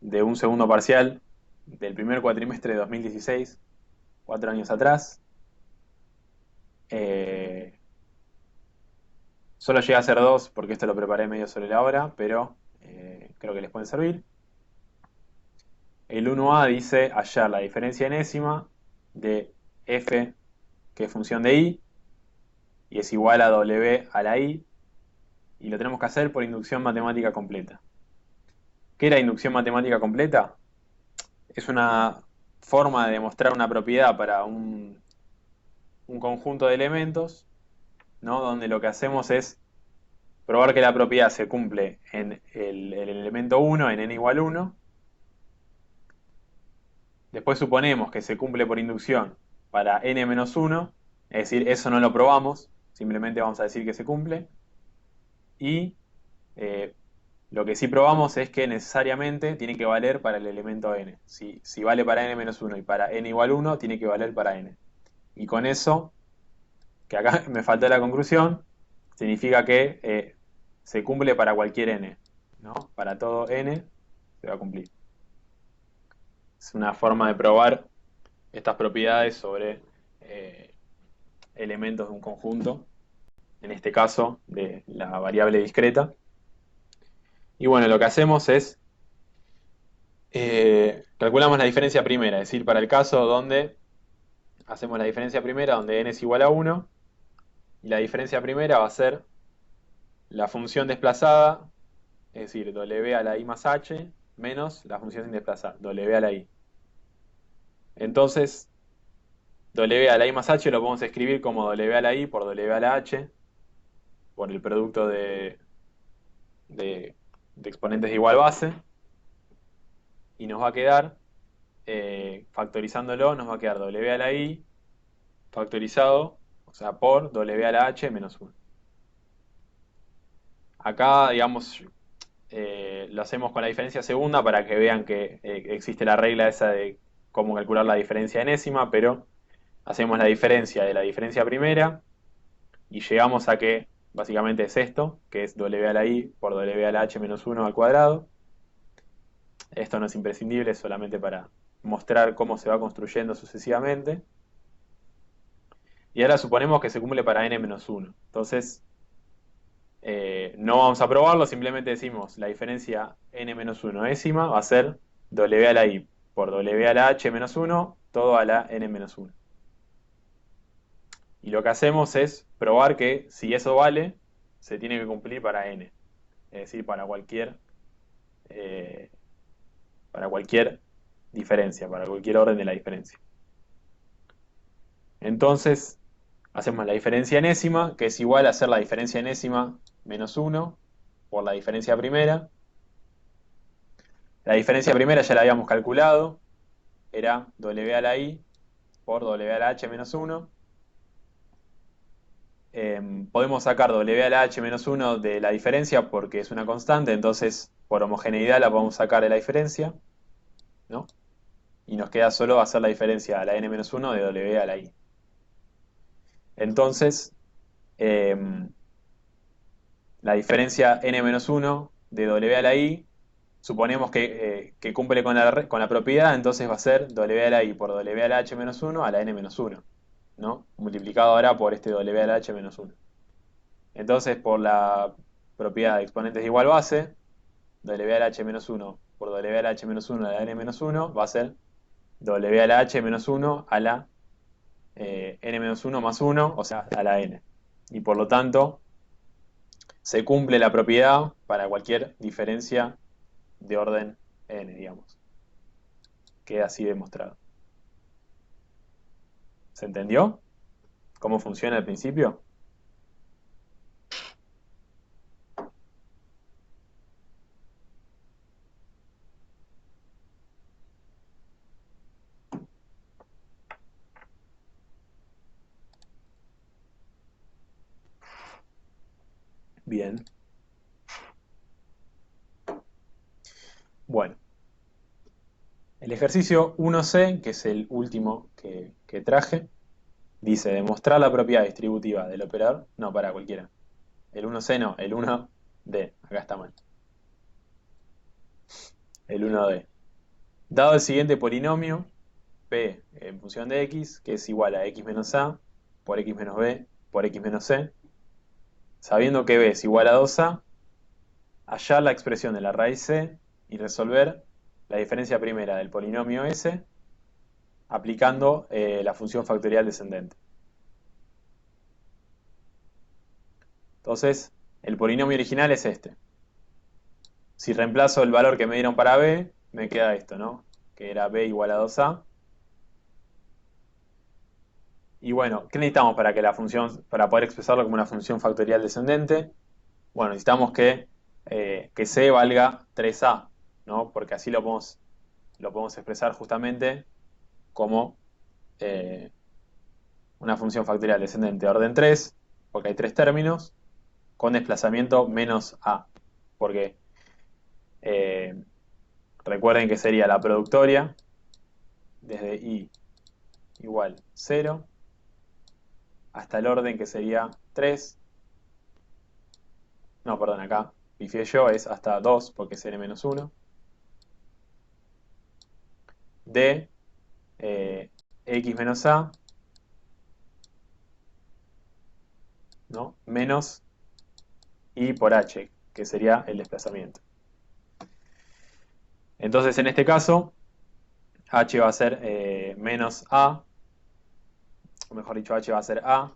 de un segundo parcial del primer cuatrimestre de 2016, 4 años atrás. Solo llegué a hacer dos porque esto lo preparé medio sobre la hora, pero creo que les pueden servir. El 1A dice hallar la diferencia enésima de f, que es función de y es igual a w a la i, y lo tenemos que hacer por inducción matemática completa. ¿Qué era inducción matemática completa? Es una forma de demostrar una propiedad para un conjunto de elementos, ¿no? Donde lo que hacemos es probar que la propiedad se cumple en el elemento 1, en n igual 1. Después suponemos que se cumple por inducción para n menos 1, es decir, eso no lo probamos, simplemente vamos a decir que se cumple. Y lo que sí probamos es que necesariamente tiene que valer para el elemento n. Si vale para n menos 1 y para n igual 1, tiene que valer para n. Y con eso, que acá me faltó la conclusión, significa que se cumple para cualquier n, ¿no? Para todo n se va a cumplir. Es una forma de probar estas propiedades sobre elementos de un conjunto, en este caso de la variable discreta. Y bueno, lo que hacemos es calculamos la diferencia primera, es decir, para el caso donde hacemos la diferencia primera, donde n es igual a 1, y la diferencia primera va a ser la función desplazada, es decir, w a la i más h, menos la función sin desplazar, w a la i. Entonces, w a la i más h lo podemos escribir como w a la i por w a la h, por el producto de exponentes de igual base, y nos va a quedar, factorizándolo, nos va a quedar w a la i factorizado, o sea, por w a la h menos 1. Acá, digamos, lo hacemos con la diferencia segunda para que vean que existe la regla esa de cómo calcular la diferencia enésima, pero hacemos la diferencia de la diferencia primera y llegamos a que básicamente es esto, que es w a la i por w a la h menos 1 al cuadrado. Esto no es imprescindible, es solamente para mostrar cómo se va construyendo sucesivamente. Y ahora suponemos que se cumple para n menos 1. Entonces, no vamos a probarlo, simplemente decimos la diferencia n menos 1 ésima va a ser w a la i por w a la h menos 1 todo a la n menos 1. Y lo que hacemos es probar que si eso vale, se tiene que cumplir para n. Es decir, eh, para cualquier diferencia, para cualquier orden de la diferencia. Entonces, hacemos la diferencia enésima, que es igual a hacer la diferencia enésima menos 1 por la diferencia primera. La diferencia primera ya la habíamos calculado, era w a la i por w a la h menos 1. Podemos sacar w a la h menos 1 de la diferencia porque es una constante, entonces por homogeneidad la podemos sacar de la diferencia, ¿no? Y nos queda solo hacer la diferencia a la n menos 1 de w a la i. Entonces, la diferencia n menos 1 de w a la i, suponemos que cumple con la propiedad, entonces va a ser w a la i por w a la h menos 1 a la n menos 1, ¿no? Multiplicado ahora por este w a la h menos 1. Entonces, por la propiedad de exponentes igual base, w a la h menos 1 por w a la h menos 1 a la n menos 1 va a ser w a la h menos 1 a la n menos 1 más 1, o sea, a la n. Y por lo tanto, se cumple la propiedad para cualquier diferencia de orden n, digamos. Queda así demostrado. ¿Se entendió cómo funciona al principio? Bien. Bueno. El ejercicio 1C, que es el último que traje, dice demostrar la propiedad distributiva del operador. No, para cualquiera. El 1C no, el 1D. Acá está mal. El 1D. Dado el siguiente polinomio, P en función de X, que es igual a X menos A por X menos B por X menos C, sabiendo que B es igual a 2A, hallar la expresión de la raíz C y resolver la diferencia primera del polinomio S aplicando la función factorial descendente. Entonces, el polinomio original es este. Si reemplazo el valor que me dieron para B, me queda esto, ¿no? Que era B igual a 2A. Y bueno, ¿qué necesitamos para que la función, para poder expresarlo como una función factorial descendente? Bueno, necesitamos que C valga 3A, ¿no? Porque así lo podemos expresar justamente como una función factorial descendente de orden 3, porque hay 3 términos, con desplazamiento menos A. Porque recuerden que sería la productoria desde I igual 0 hasta el orden que sería 3. No, perdón, acá pifié yo, es hasta 2 porque es n menos 1. De x menos a, ¿no? Menos i por h, que sería el desplazamiento. Entonces, en este caso, h va a ser menos a, o mejor dicho, h va a ser a,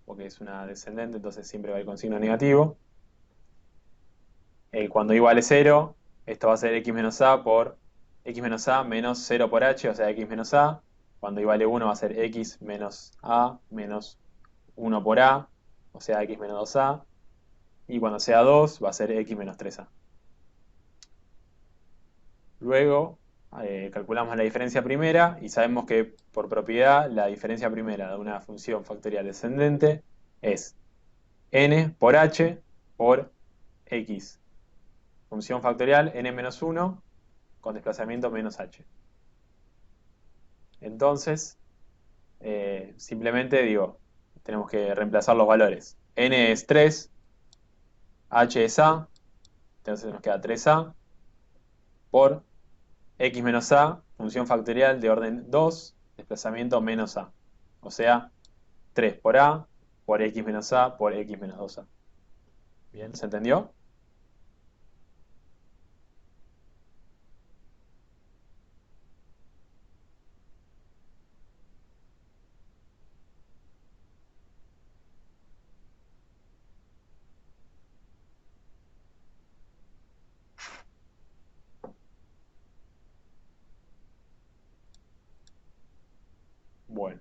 porque es una descendente, entonces siempre va a ir con signo negativo. Cuando i vale 0, esto va a ser x menos a por x menos a menos 0 por h, o sea, x menos a. Cuando i vale 1 va a ser x menos a menos 1 por a, o sea, x menos 2a. Y cuando sea 2 va a ser x menos 3a. Luego calculamos la diferencia primera y sabemos que por propiedad la diferencia primera de una función factorial descendente es n por h por x función factorial n menos 1 con desplazamiento menos h. Entonces, simplemente digo, tenemos que reemplazar los valores. N es 3, h es a, entonces nos queda 3a por x menos a, función factorial de orden 2, desplazamiento menos a. O sea, 3 por a, por x menos a, por x menos 2a. ¿Bien? ¿Se entendió? Bueno.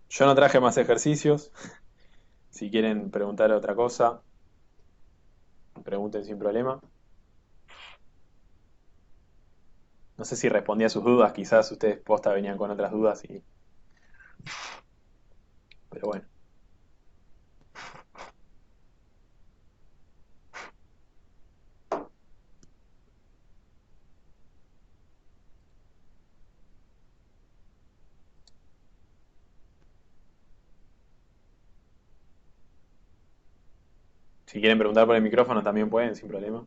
Yo no traje más ejercicios. Si quieren preguntar otra cosa, pregunten sin problema. No sé si respondí a sus dudas, quizás ustedes posta venían con otras dudas, pero bueno. Si quieren preguntar por el micrófono también pueden, sin problema.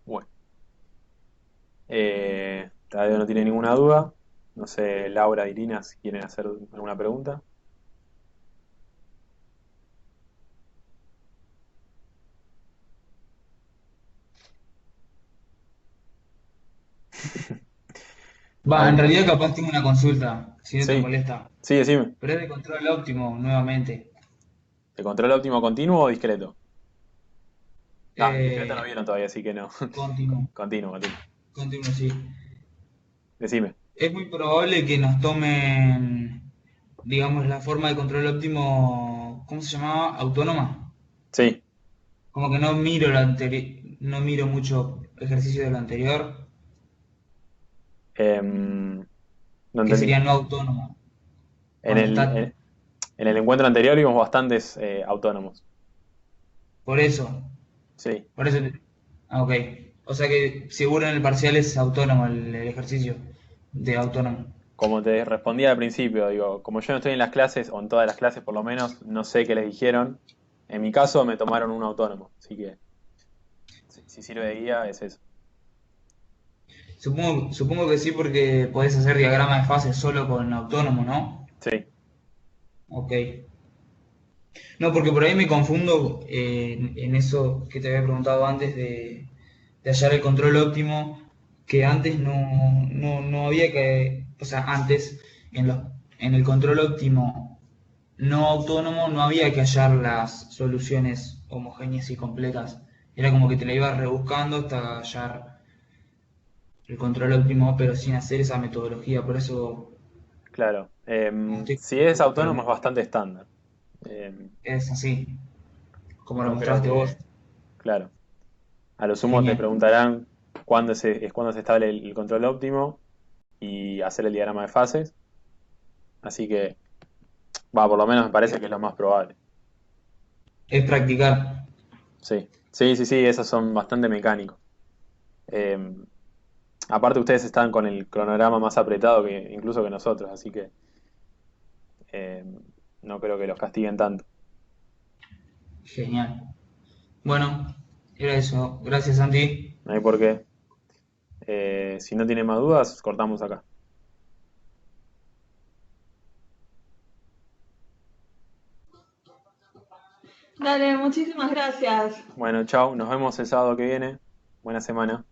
Bueno. Todavía no tiene ninguna duda. No sé, Laura, Irina, si quieren hacer alguna pregunta. Va, en Vale. realidad capaz tengo una consulta, si no te Sí, molesta. sí, decime. Pero es de control óptimo, nuevamente. ¿De control óptimo continuo o discreto? Ah, discreto no Eh, vieron todavía, así que no. continuo, Continuo, continuo. continuo, sí. Decime. Es muy probable que nos tomen, digamos, la forma de control óptimo, ¿cómo se llamaba? Autónoma. Sí. Como que no miro lo anterior, no miro mucho ejercicio de lo anterior, No que entendí. sería no autónoma. En Cuando el, está, en el encuentro anterior vimos bastantes autónomos. por eso, Sí. por eso. Ok. O sea que seguro en el parcial es autónomo el ejercicio de autónomo. Como te respondía al principio, digo, como yo no estoy en las clases, o en todas las clases por lo menos, no sé qué les dijeron. En mi caso me tomaron un autónomo, así que si sirve de guía es eso. Supongo que sí porque podés hacer diagrama de fase solo con autónomo, ¿no? Sí, Ok. No, porque por ahí me confundo en eso que te había preguntado antes de hallar el control óptimo, que antes no había que, o sea, antes en el control óptimo no autónomo no había que hallar las soluciones homogéneas y completas. Era como que te la ibas rebuscando hasta hallar el control óptimo, pero sin hacer esa metodología. Por eso claro. no estoy Si es seguro, pero autónomo es bastante estándar. Em, es así, como lo no creo mostraste que, vos. claro, a lo sumo te Genial. preguntarán cuándo se establece el control óptimo y hacer el diagrama de fases. Así que, va, por lo menos me parece que es lo más probable. Es practicar. Sí, sí, sí, sí, esos son bastante mecánicos. Em, Aparte ustedes están con el cronograma más apretado que incluso que nosotros, así que no creo que los castiguen tanto. Genial. Bueno, era eso. Gracias, Santi. No hay por qué. Si no tienen más dudas, cortamos acá. Dale, muchísimas gracias. Bueno, chao, nos vemos el sábado que viene. Buena semana.